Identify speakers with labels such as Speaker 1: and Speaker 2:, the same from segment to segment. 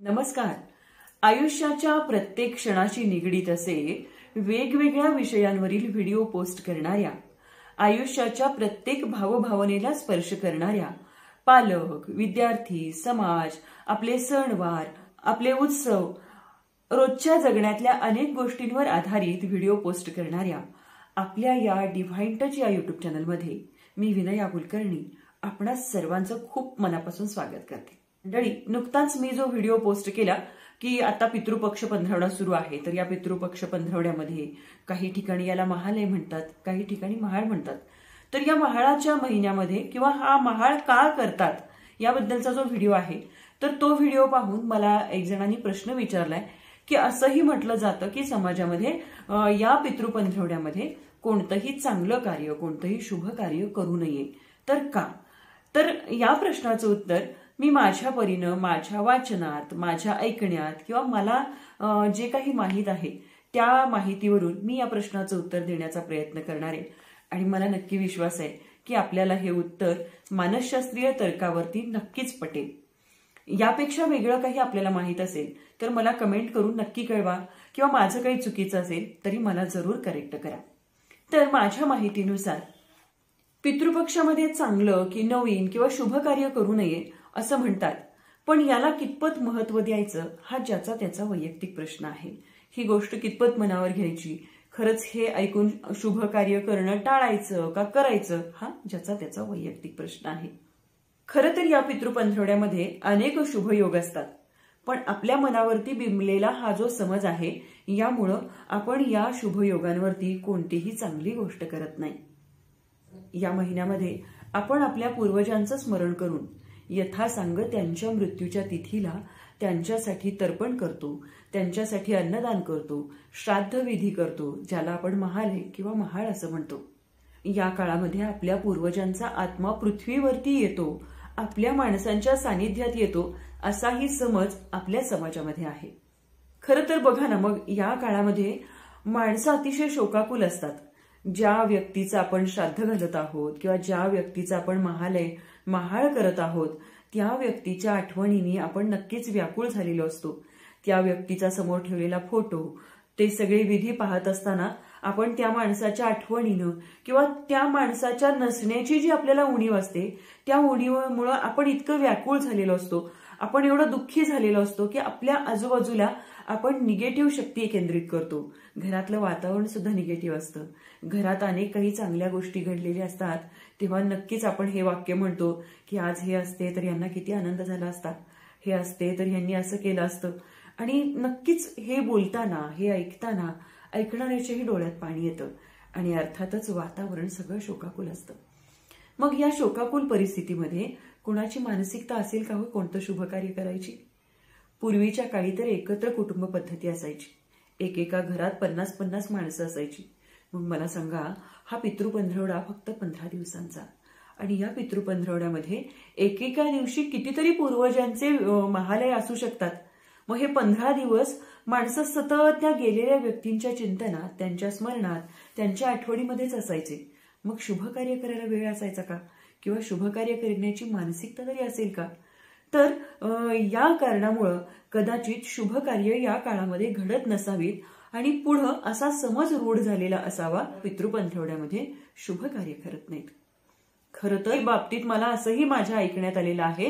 Speaker 1: नमस्कार. आयुष्याच्या प्रत्येक क्षणाशी निगडीत असे वेगवेगळ्या विषयांवरील व्हिडिओ पोस्ट करणाऱ्या, आयुष्याच्या प्रत्येक भावभावनेला स्पर्श करणाऱ्या पालक, विद्यार्थी, समाज, आपले सणवार, आपले उत्सव, रोजच्या जगण्यातल्या अनेक गोष्टींवर आधारित व्हिडिओ पोस्ट करणाऱ्या आपल्या या डिव्हाइन टच या युट्यूब चॅनलमध्ये मी विनया कुलकर्णी आपणा सर्वांचं खूप मनापासून स्वागत करते. मंडळी, नुकताच मी जो व्हिडिओ पोस्ट केला की आता पितृपक्ष पंधरवडा सुरू आहे, तर या पितृपक्ष पंधरवड्यामध्ये काही ठिकाणी याला महालय म्हणतात, काही ठिकाणी महाळ म्हणतात. तर या महाळाच्या महिन्यामध्ये किंवा हा महाळ का करतात याबद्दलचा जो व्हिडिओ आहे, तर तो व्हिडिओ पाहून मला एक जणांनी प्रश्न विचारलाय की असंही म्हटलं जातं की समाजामध्ये या पितृपंधरवड्यामध्ये कोणतंही चांगलं कार्य, कोणतंही शुभ कार्य करू नये, तर का? तर या प्रश्नाचं उत्तर मी माझ्या परीनं, माझ्या वाचनात, माझ्या ऐकण्यात किंवा मला जे काही माहीत आहे त्या माहितीवरून मी या प्रश्नाचं उत्तर देण्याचा प्रयत्न करणार आहे. आणि मला नक्की विश्वास आहे की आपल्याला हे उत्तर मानसशास्त्रीय तर्कावरती नक्कीच पटेल. यापेक्षा वेगळं काही आपल्याला माहीत असेल तर मला कमेंट करून नक्की कळवा, किंवा माझं काही चुकीचं असेल तरी मला जरूर करेक्ट करा. तर माझ्या माहितीनुसार पितृपक्षामध्ये चांगलं की नवीन किंवा शुभ कार्य करू नये असं म्हणतात, पण याला कितपत महत्व द्यायचं हा ज्याचा त्याचा वैयक्तिक प्रश्न आहे. ही गोष्ट कितपत मनावर घ्यायची, खरंच हे ऐकून शुभ कार्य करणं टाळायचं का करायचं, हा ज्याचा त्याचा वैयक्तिक प्रश्न आहे. खरं तर या पितृपंधरवड्यामध्ये अनेक शुभयोग असतात, पण आपल्या मनावरती बिंबलेला हा जो समज आहे यामुळं आपण या शुभयोगांवरती कोणतीही चांगली गोष्ट करत नाही. या महिन्यामध्ये आपण आपल्या पूर्वजांचं स्मरण करून यथासांग त्यांच्या मृत्यूच्या तिथीला त्यांच्यासाठी तर्पण करतो, त्यांच्यासाठी अन्नदान करतो, श्राद्धविधी करतो, ज्याला आपण महालय किंवा महाळ असं म्हणतो. या काळामध्ये आपल्या पूर्वजांचा आत्मा पृथ्वीवरती येतो, आपल्या माणसांच्या सानिध्यात येतो, असाही समज आपल्या समाजामध्ये आहे. खरं तर बघा ना, मग या काळामध्ये माणसं अतिशय शोकाकुल असतात. ज्या व्यक्तीचं आपण श्राद्ध घालत आहोत किंवा ज्या व्यक्तीचं आपण महाळ करत आहोत, त्या व्यक्तीच्या आठवणीने आपण नक्कीच व्याकुळ झालेलो असतो. त्या व्यक्तीचा समोर ठेवलेला फोटो, ते सगळे विधी पाहत असताना आपण त्या माणसाच्या आठवणीनं किंवा त्या माणसाच्या नसण्याची जी आपल्याला उणीव असते त्या उणीवेमुळे आपण इतकं व्याकुळ झालेलो असतो, आपण एवढं दुःखी झालेलो असतो की आपल्या आजूबाजूला आपण निगेटिव्ह शक्ती केंद्रित करतो. घरातलं वातावरण सुद्धा निगेटिव्ह असतं. घरात अनेक काही चांगल्या गोष्टी घडलेल्या असतात, तेव्हा नक्कीच आपण हे वाक्य म्हणतो की आज हे असते तर यांना किती आनंद झाला असता, हे असते तर यांनी असं केलं असतं. आणि नक्कीच हे बोलताना, हे ऐकताना ऐकणाऱ्याच्याही डोळ्यात पाणी येतं आणि अर्थातच वातावरण सगळं शोकाकुल असतं. मग या शोकाकुल परिस्थितीमध्ये कुणाची मानसिकता असेल का हो कोणतं शुभ कार्य करायची? पूर्वीच्या काळी तर एकत्र कुटुंब पद्धती असायची, एकेका घरात 50-50 माणसं असायची. मग मला सांगा, हा पितृपंधरवडा फक्त 15 दिवसांचा, आणि या पितृपंधरवड्यामध्ये एकेका दिवशी कितीतरी पूर्वजांचे महालय असू शकतात. मग हे 15 दिवस माणसं सतत त्या गेलेल्या व्यक्तींच्या चिंतनात, त्यांच्या स्मरणात, त्यांच्या आठवणीमध्येच असायचे. मग शुभ कार्य करायला वेळ असायचा का, किंवा शुभ कार्य करण्याची मानसिकता तरी असेल का? तर या कारणामुळं कदाचित शुभ कार्य या काळामध्ये घडत नसावीत आणि पुढं असा समज रूढ झालेला असावा, पितृपंधरवड्यामध्ये शुभ कार्य करत नाहीत. खरं तर बाबतीत मला असंही माझ्या ऐकण्यात आलेलं आहे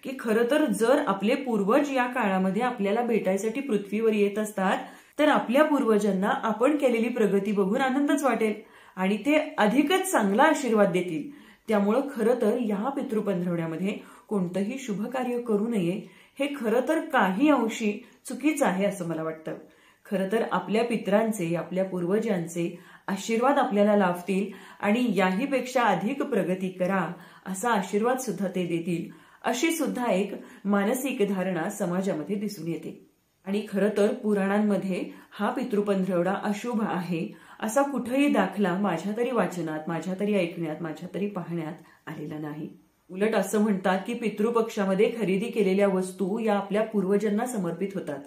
Speaker 1: की खरं तर जर आपले पूर्वज या काळामध्ये आपल्याला भेटायसाठी पृथ्वीवर येत असतात, तर आपल्या पूर्वजांना आपण केलेली प्रगती बघून आनंदच वाटेल आणि ते अधिकच चांगला आशीर्वाद देतील. त्यामुळं खरं तर या पितृपंधरवड्यामध्ये कोणतंही शुभ कार्य करू नये हे खरं तर काही अंशी चुकीचं आहे असं मला वाटतं. खरं तर आपल्या पितरांचे, आपल्या पूर्वजांचे आशीर्वाद आपल्याला लाभतील आणि याहीपेक्षा अधिक प्रगती करा असा आशीर्वाद सुद्धा ते देतील, अशी सुद्धा एक मानसिक धारणा समाजामध्ये दिसून येते. आणि खरं तर पुराणांमध्ये हा पितृपंधरवडा अशुभ आहे असा कुठेही दाखला माझ्या तरी वाचनात, माझ्या तरी ऐकण्यात, माझ्या तरी पाहण्यात आलेला नाही. उलट असं म्हणतात की पितृपक्षामध्ये खरेदी केलेल्या वस्तू या आपल्या पूर्वजांना समर्पित होतात.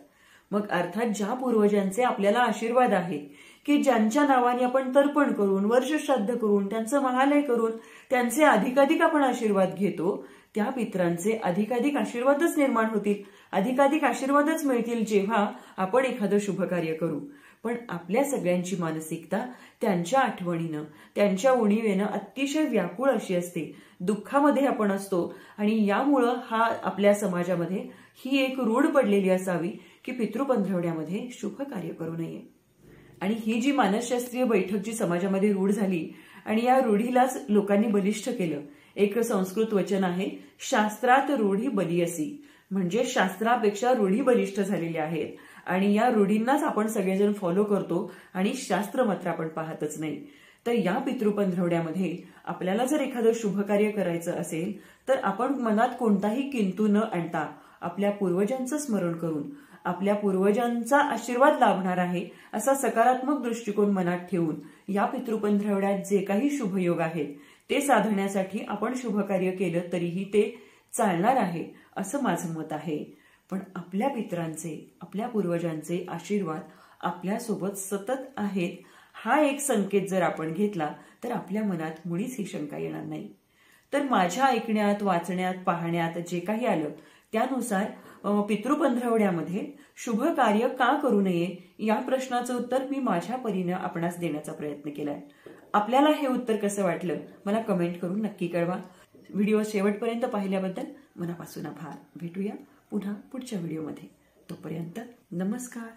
Speaker 1: मग अर्थात ज्या पूर्वजांचे आपल्याला आशीर्वाद आहेत, की ज्यांच्या नावाने आपण तर्पण करून, वर्षश्राद्ध करून, त्यांचं महालय करून त्यांचे अधिकाधिक आपण आशीर्वाद घेतो, त्या पितरांचे अधिकाधिक आशीर्वादच निर्माण होतील, अधिकाधिक आशीर्वादच मिळतील जेव्हा आपण एखादं शुभ कार्य करू. पण आपल्या सगळ्यांची मानसिकता त्यांच्या आठवणीनं, त्यांच्या उणीवेनं अतिशय व्याकुळ अशी असते. दुःखामध्ये आपण असतो आणि यामुळं हा आपल्या समाजामध्ये ही एक रूढ पडलेली असावी की पितृपंधरवड्यामध्ये शुभ कार्य करू नये. आणि ही जी मानसशास्त्रीय बैठक जी समाजामध्ये रूढ झाली आणि या रूढीलाच लोकांनी बलिष्ठ केलं. एक संस्कृत वचन आहे, शास्त्रात रूढी बलियसी, म्हणजे शास्त्रापेक्षा रूढी बलिष्ठ झालेल्या आहेत आणि या रूढींनाच आपण सगळेजण फॉलो करतो आणि शास्त्र मात्र आपण पाहतच नाही. तर या पितृपंधरवड्यामध्ये आपल्याला जर एखादं शुभ कार्य करायचं असेल तर आपण मनात कोणताही किंतु न आणता आपल्या पूर्वजांचं स्मरण करून, आपल्या पूर्वजांचा आशीर्वाद लाभणार आहे असा सकारात्मक दृष्टिकोन मनात ठेवून या पितृपंधरवड्यात जे काही शुभयोग आहेत ते साधण्यासाठी आपण शुभ कार्य केलं तरीही ते चालणार आहे असं माझं मत आहे. पण आपल्या पितरांचे, आपल्या पूर्वजांचे आशीर्वाद आपल्यासोबत सतत आहेत हा एक संकेत जर आपण घेतला तर आपल्या मनात मुळीच ही शंका येणार नाही. तर माझ्या ऐकण्यात, वाचण्यात, पाहण्यात जे काही आलं त्यानुसार पितृपंधरवड्यामध्ये शुभ कार्य का करू नये या प्रश्नाचं उत्तर मी माझ्या परीने आपणास देण्याचा प्रयत्न केलाय. आपल्याला हे उत्तर कसं वाटलं मला कमेंट करून नक्की कळवा. व्हिडिओ शेवटपर्यंत पाहिल्याबद्दल मनापासून आभार. भेटूया पुन्हा पुढच्या व्हिडिओमध्ये. तोपर्यंत नमस्कार.